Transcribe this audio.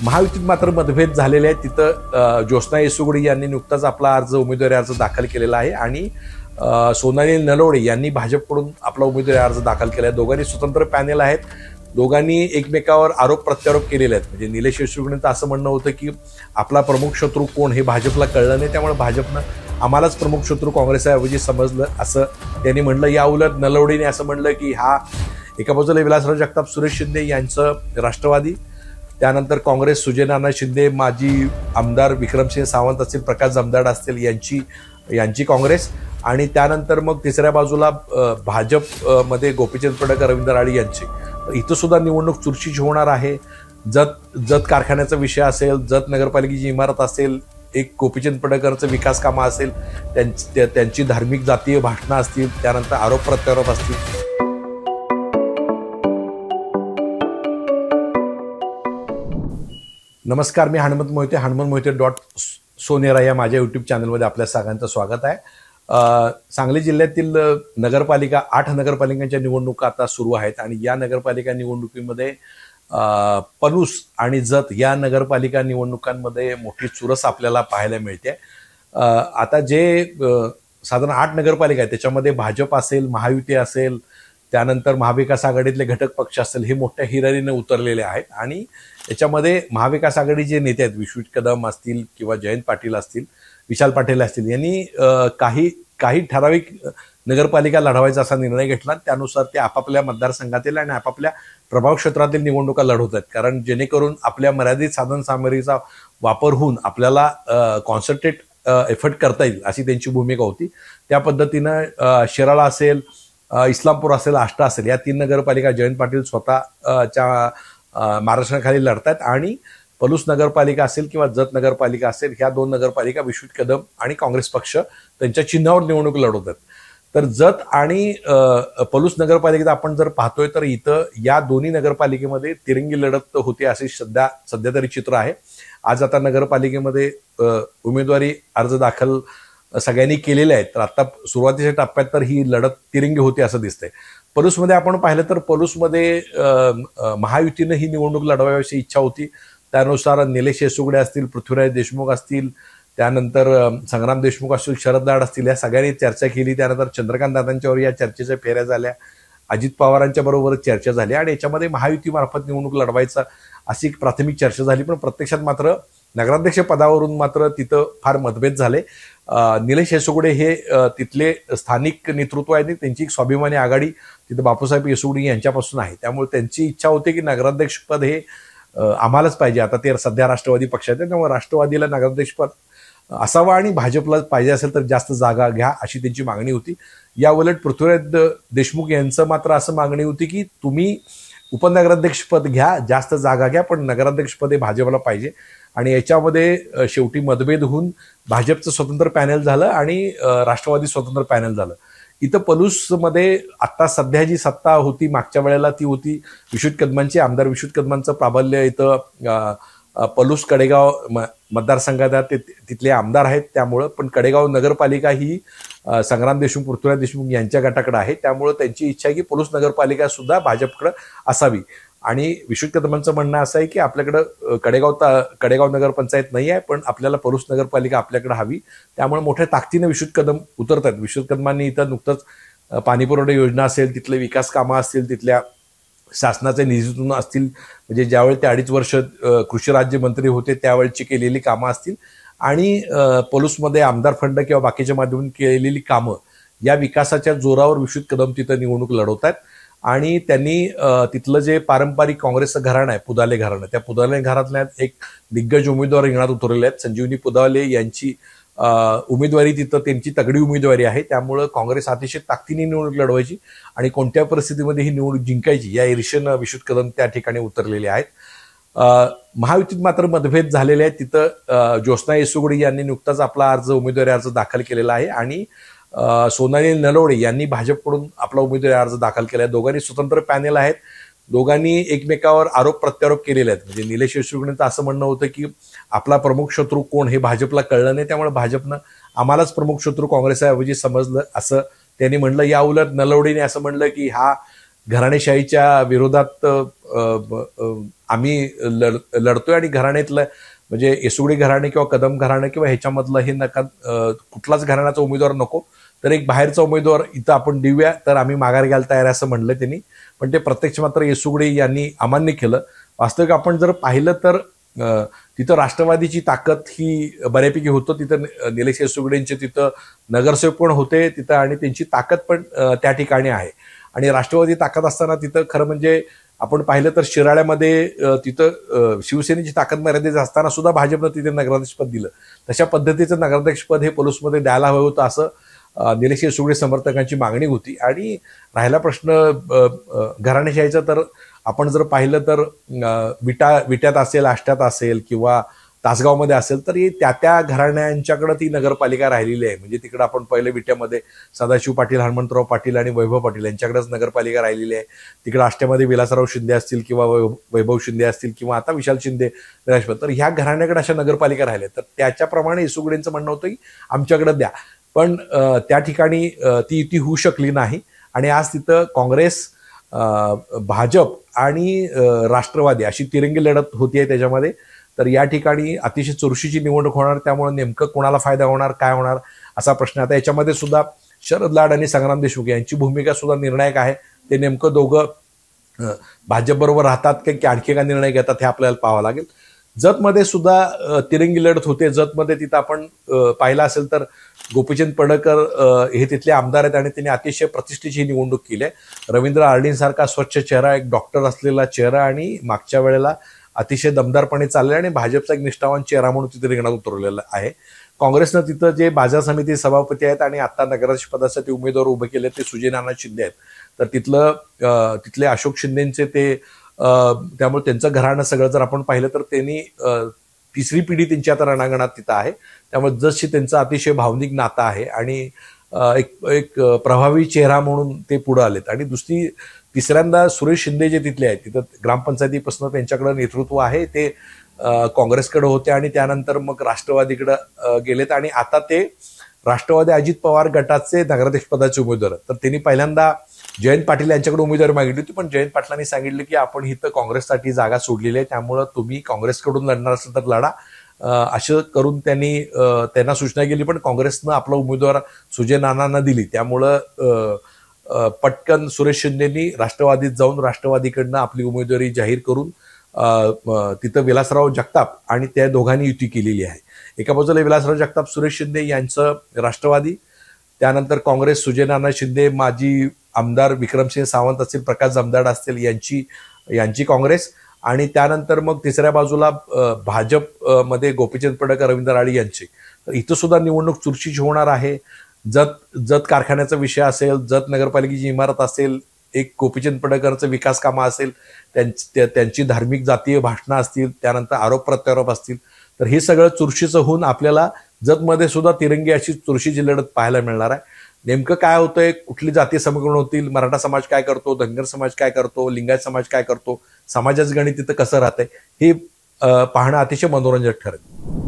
महायुतीत मात्र मतभेद झालेले आहेत। तिथं ज्योत्स्ना येसुगडे यांनी नुकताच आपला उमेदवारी अर्ज दाखल केलेला आहे आणि सोनाली नलवडे यांनी भाजपकडून आपला उमेदवारी अर्ज दाखल केला आहे। दोघांनी स्वतंत्र पॅनेल आहेत, दोघांनी एकमेकावर आरोप प्रत्यारोप केलेले आहेत। म्हणजे निलेश येसुगडेंचं असं म्हणणं होतं की आपला प्रमुख शत्रू कोण हे भाजपला कळलं नाही, त्यामुळे भाजपनं आम्हालाच प्रमुख शत्रू काँग्रेसऐवजी समजलं असं त्यांनी म्हणलं। या उलट नलवडेने असं म्हणलं की हा एका बाजूला विलासराव जगताप, सुरेश शिंदे यांचं राष्ट्रवादी, त्यानंतर काँग्रेस सुजयनाना शिंदे, माजी आमदार विक्रमसिंह सावंत असतील, प्रकाश जमदाडे असतील यांची काँग्रेस, आणि त्यानंतर मग तिसऱ्या बाजूला भाजपमध्ये गोपीचंद पडळकर, रवींद्र आळी यांची। इथं सुद्धा निवडणूक चुरशीची होणार आहे। जत कारखान्याचा विषय असेल, जत नगरपालिकेची इमारत असेल, एक गोपीचंद पडळकरचं विकास कामं असेल, त्यांची धार्मिक जातीय भाषणं असतील, त्यानंतर आरोप प्रत्यारोप असतील। नमस्कार, मी हनुमंत मोहिते, हनुमंतमोहिते.सोनेरा या माझ्या यूट्यूब चॅनलमध्ये आपल्या सगळ्यांचं स्वागत आहे। सांगली जिल्ह्यातील नगरपालिका 8 नगरपालिकांच्या निवडणुका आता सुरू आहेत आणि या नगरपालिका निवडणुकीमध्ये पलूस आणि जत या नगरपालिका निवडणुकांमध्ये मोठी चुरस आपल्याला पाहायला मिळते। आता जे साधारण 8 नगरपालिका आहेत त्याच्यामध्ये भाजप असेल, महायुती असेल, त्यानंतर महाविकास आघाडीतले घटक पक्ष असेल, हे मोठ्या हिरारीने उतरलेले आहेत आणि याच्यामध्ये महाविकास आघाडीचे नेते आहेत, विश्वजित कदम असतील किंवा जयंत पाटील असतील, विशाल पाटील असतील, यांनी काही ठराविक नगरपालिका लढवायचा असा निर्णय घेतला। त्यानुसार ते आपापल्या मतदारसंघातील आणि आपापल्या प्रभाव क्षेत्रातील निवडणुका लढवत आहेत, कारण जेणेकरून आपल्या मर्यादित साधन सामग्रीचा वापर होऊन आपल्याला कॉन्सन्ट्रेट एफर्ट करता येईल अशी त्यांची भूमिका होती। त्या पद्धतीनं शिराळा असेल, इस्लामपूर असेल, आष्टा असेल, या 3 नगरपालिका जयंत पाटील स्वतःच्या महाराष्ट्राखाली लढतात आणि पलूस नगरपालिका असेल किंवा जत नगरपालिका असेल, ह्या 2 नगरपालिका विश्वजित कदम आणि काँग्रेस पक्ष त्यांच्या चिन्हावर निवडणूक लढवतात। तर जत आणि पलूस नगरपालिकेत आपण जर पाहतोय तर इथं या दोन्ही नगरपालिकेमध्ये तिरंगी लढत होते असे सध्या तरी चित्र आहे। आज आता नगरपालिकेमध्ये उमेदवारी अर्ज दाखल सगळ्यांनी केलेले आहेत, तर आता सुरुवातीच्या टप्प्यात तर ही लढत तिरंगी होती असं दिसतंय। पलूसमध्ये आपण पाहिलं तर पलूसमध्ये महायुतीनं ही निवडणूक लढवायची इच्छा होती, त्यानुसार निलेश येसुगडे असतील, पृथ्वीराज देशमुख असतील, त्यानंतर संग्राम देशमुख असतील, शरद लाड असतील, या सगळ्यांनी चर्चा केली। त्यानंतर चंद्रकांत दादांच्यावर या चर्चेच्या फेऱ्या झाल्या, अजित पवारांच्या बरोबर चर्चा झाली आणि याच्यामध्ये महायुतीमार्फत निवडणूक लढवायचा अशी एक प्राथमिक चर्चा झाली। पण प्रत्यक्षात मात्र नगराध्यक्ष पदावरून मात्र तिथं फार मतभेद झाले। निलेश येसुगडे हे तिथले स्थानिक नेतृत्व आहे, त्यांची एक स्वाभिमानी आघाडी तिथं बापूसाहेब येसुगडे यांच्यापासून आहे, त्यामुळे त्यांची इच्छा होती की नगराध्यक्षपद हे आम्हालाच पाहिजे। आता ते सध्या राष्ट्रवादी पक्षात आहे, त्यामुळे राष्ट्रवादीला नगराध्यक्षपद असावं आणि भाजपला पाहिजे असेल तर जास्त जागा घ्या अशी त्यांची मागणी होती। या उलट पृथ्वीराज देशमुख यांचं मात्र असं मागणी होती की तुम्ही उपनगराध्यक्षपद घ्या, जास्त जागा घ्या, पण नगराध्यक्षपद हे भाजपला पाहिजे। आणि याच्यामध्ये शेवटी मतभेद होऊन भाजपचं स्वतंत्र पॅनल झालं आणि राष्ट्रवादी स्वतंत्र पॅनल झालं। इथं पलूसमध्ये आता सध्या जी सत्ता होती मागच्या वेळेला ती होती विश्वजित कदमांची, आमदार विश्वजित कदमांचं प्राबल्य इथं पलूस कडेगाव मतदारसंघात तिथले आमदार आहेत, त्यामुळं पण कडेगाव नगरपालिका ही संग्राम देशमुख, पृथ्वीराज देशमुख यांच्या गटाकडे आहे, त्यामुळं त्यांची इच्छा आहे की पलूस नगरपालिका सुद्धा भाजपकडे असावी। आणि विश्वजित कदमांचं म्हणणं असं आहे की आपल्याकडं कडेगाव नगरपंचायत नाही आहे, पण आपल्याला पलूस नगरपालिका आपल्याकडे हवी, त्यामुळे मोठ्या ताकदीनं विश्वजित कदम उतरतात। विश्वजित कदमांनी इथं नुकतंच पाणीपुरवठा योजना असेल, तिथले विकास कामं असतील, तिथल्या शासनाच्या निधीतून असतील, म्हणजे ज्यावेळी ते 2.5 वर्ष कृषी राज्यमंत्री होते त्यावेळची केलेली कामं असतील आणि पलूसमध्ये आमदार फंड किंवा बाकीच्या माध्यमातून केलेली कामं, या विकासाच्या जोरावर विश्वजित कदम तिथं निवडणूक लढवतात। आणि त्यांनी तिथलं जे पारंपरिक काँग्रेसचं घराणं आहे, पुदाले घराणं, त्या पुदाले घरातल्या एक दिग्गज उमेदवार रिंगणात उतरलेले आहेत। संजीवनी पुदाले यांची उमेदवारी तिथं त्यांची तगडी उमेदवारी आहे, त्यामुळं काँग्रेस अतिशय ताकदीने निवडणूक लढवायची आणि कोणत्या परिस्थितीमध्ये ही निवडणूक जिंकायची या ईर्षेनं विश्वजित कदम त्या ठिकाणी उतरलेले आहेत। महायुतीत मात्र मतभेद झालेले आहेत। तिथं ज्योत्स्ना येसुगडे यांनी नुकताच आपला उमेदवारी अर्ज दाखल केलेला आहे आणि सोनाली नलवडे यांनी भाजपकडून आपला उमेदवारी अर्ज दाखल केला आहे। दोघांनी स्वतंत्र पॅनेल आहेत, दोघांनी एकमेकावर आरोप प्रत्यारोप केलेले आहेत। म्हणजे निलेश येसुगडेंचं असं म्हणणं होतं की आपला प्रमुख शत्रू कोण हे भाजपला कळलं नाही, त्यामुळे भाजपनं आम्हालाच प्रमुख शत्रू काँग्रेसऐवजी समजलं असं त्यांनी म्हणलं। या उलट नलवडेने असं म्हणलं की हा घराणेशाहीच्या विरोधात आम्ही लढतोय आणि घराण्यातलं म्हणजे येसुगडी घराणे किंवा कदम घराणे किंवा ह्याच्यामधलं हे नका, कुठलाच घराण्याचा उमेदवार नको, तर एक बाहेरचा उमेदवार इथं आपण देऊया, तर आम्ही माघार घ्यायला तयार असं म्हणलं त्यांनी. पण ते प्रत्यक्ष मात्र येसुगडे यांनी अमान्य केलं. वास्तविक आपण जर पाहिलं तर तिथं राष्ट्रवादीची ताकद ही बऱ्यापैकी होतं. तिथं निलेश येसुगडेंचे तिथं नगरसेवक पण होते तिथं आणि त्यांची ताकद पण त्या ठिकाणी आहे. आणि राष्ट्रवादी ताकद असताना तिथं खरं म्हणजे आपण पाहिलं तर शिराळ्यामध्ये तिथं शिवसेनेची ताकद मर्यादित असताना सुद्धा भाजपनं तिथे नगराध्यक्षपद दिलं. तशा पद्धतीचं नगराध्यक्षपद हे पलूसमध्ये द्यायला हवं होतं असं निलेश येसुगडे समर्थकांची मागणी होती. आणि राहिला प्रश्न घराणेशाहीचा, तर आपण जर पाहिलं तर विट्यात असेल, आष्ट्यात असेल किंवा तासगावमध्ये असेल, तर ही त्या घराण्यांच्याकडे ती नगरपालिका राहिलेली आहे. म्हणजे तिकडे आपण पहिले विट्यामध्ये सदाशिव पाटील, हनुमंतराव पाटील आणि वैभव पाटील यांच्याकडेच नगरपालिका राहिलेली आहे. तिकडे आष्ट्यामध्ये विलासराव शिंदे असतील किंवा वैभव शिंदे असतील किंवा आता विशाल शिंदे, तर ह्या घराण्याकडे अशा नगरपालिका राहिल्या. तर त्याच्याप्रमाणे येसुगडेंचं म्हणणं होतं की आमच्याकडे द्या. पण त्या ठिकाणी ती युती होऊ शकली नाही. आणि आज तिथं काँग्रेस, भाजप आणि राष्ट्रवादी अशी तिरंगी लढत होतीये त्याच्यामध्ये. तर या ठिकाणी अतिशय चुरशीची निवडणूक होणार. त्यामुळे नेमकं कोणाला फायदा होणार, काय होणार असा प्रश्न. आता याच्यामध्ये सुद्धा शरद लाड आणि संग्राम देशमुख यांची भूमिका सुद्धा निर्णायक आहे. ते नेमकं दोघं भाजप बरोबर राहतात की आणखी काय निर्णय घेतात हे आपल्याला पाहावं लागेल. जतमध्ये सुद्धा तिरंगी लढत होते. जतमध्ये तिथं आपण पाहिलं असेल तर गोपीचंद पडळकर हे तिथले आमदार आहेत आणि त्यांनी अतिशय प्रतिष्ठेची निवडणूक केली आहे. रवींद्र आर्डींसारखा स्वच्छ चेहरा, एक डॉक्टर असलेला चेहरा आणि मागच्या वेळेला अतिशय दमदारपणे चालले आणि भाजपचा एक निष्ठावान चेहरा म्हणून तिथे रिंगणात उतरलेला आहे. काँग्रेसनं तिथं जे बाजार समिती सभापती आहेत आणि आता नगराध्यक्षपदासाठी उमेदवार उभे केले ते सुजय नाना शिंदे आहेत. तर तिथले अशोक शिंदेचे ते त्यामुळे त्यांचं घराणं सगळं जर आपण पाहिलं तर त्यांनी तिसरी पिढी त्यांची आता रणांगणात तिथं आहे. त्यामुळे जशी त्यांचं अतिशय भावनिक नातं आहे आणि एक प्रभावी चेहरा म्हणून ते पुढे आलेत. आणि तिसऱ्यांदा सुरेश शिंदे जे तिथले आहेत, तिथं ग्रामपंचायतीपासून त्यांच्याकडे नेतृत्व आहे, ते काँग्रेसकडे होते आणि त्यानंतर मग राष्ट्रवादीकडे गेलेत आणि आता ते राष्ट्रवादी अजित पवार गटाचे नगराध्यक्ष पदाचे उमेदवार. तर त्यांनी पहिल्यांदा जयंत पाटील यांच्याकडे उमेदवारी मागितली होती, पण जयंत पाटलांनी सांगितलं की आपण इथं काँग्रेससाठी जागा सोडलेली आहे, त्यामुळं तुम्ही काँग्रेसकडून लढणार असेल तर लढा, असं करून त्यांना सूचना केली. पण काँग्रेसनं आपला उमेदवार सुजय नानांना दिली. त्यामुळं पटकन सुरेश शिंदेनी राष्ट्रवादीत जाऊन राष्ट्रवादीकडनं आपली उमेदवारी जाहीर करून तिथं विलासराव जगताप आणि त्या दोघांनी युती केलेली आहे. एका बाजूला विलासराव जगताप, सुरेश शिंदे यांचं राष्ट्रवादी, त्यानंतर काँग्रेस सुजय नाना शिंदे, माजी आमदार विक्रमसिंह सावंत असतील, प्रकाश जमदाड असतील यांची काँग्रेस, आणि त्यानंतर मग तिसऱ्या बाजूला भाजप मध्ये गोपीचंद पडळकर, रवींद्र आडी यांची. तर इथं सुद्धा निवडणूक चुरशीची होणार आहे. जत कारखान्याचा विषय असेल, जत नगरपालिकेची इमारत असेल, एक गोपीचंद पडळकरचं विकास कामं असेल, त्यांची धार्मिक जातीय भाषणं असतील, त्यानंतर आरोप प्रत्यारोप असतील, तर हे सगळं चुरशीचं होऊन आपल्याला जतमध्ये सुद्धा तिरंगी अशी चुरशीची लढत पाहायला मिळणार आहे. नेमकं काय होतंय, कुठली जातीय समीकरण होतील, मराठा समाज काय करतो, धनगर समाज काय करतो, लिंगायत समाज काय करतो, समाजाचं गणित तिथं कसं राहतंय हे पाहणं अतिशय मनोरंजक ठरेल.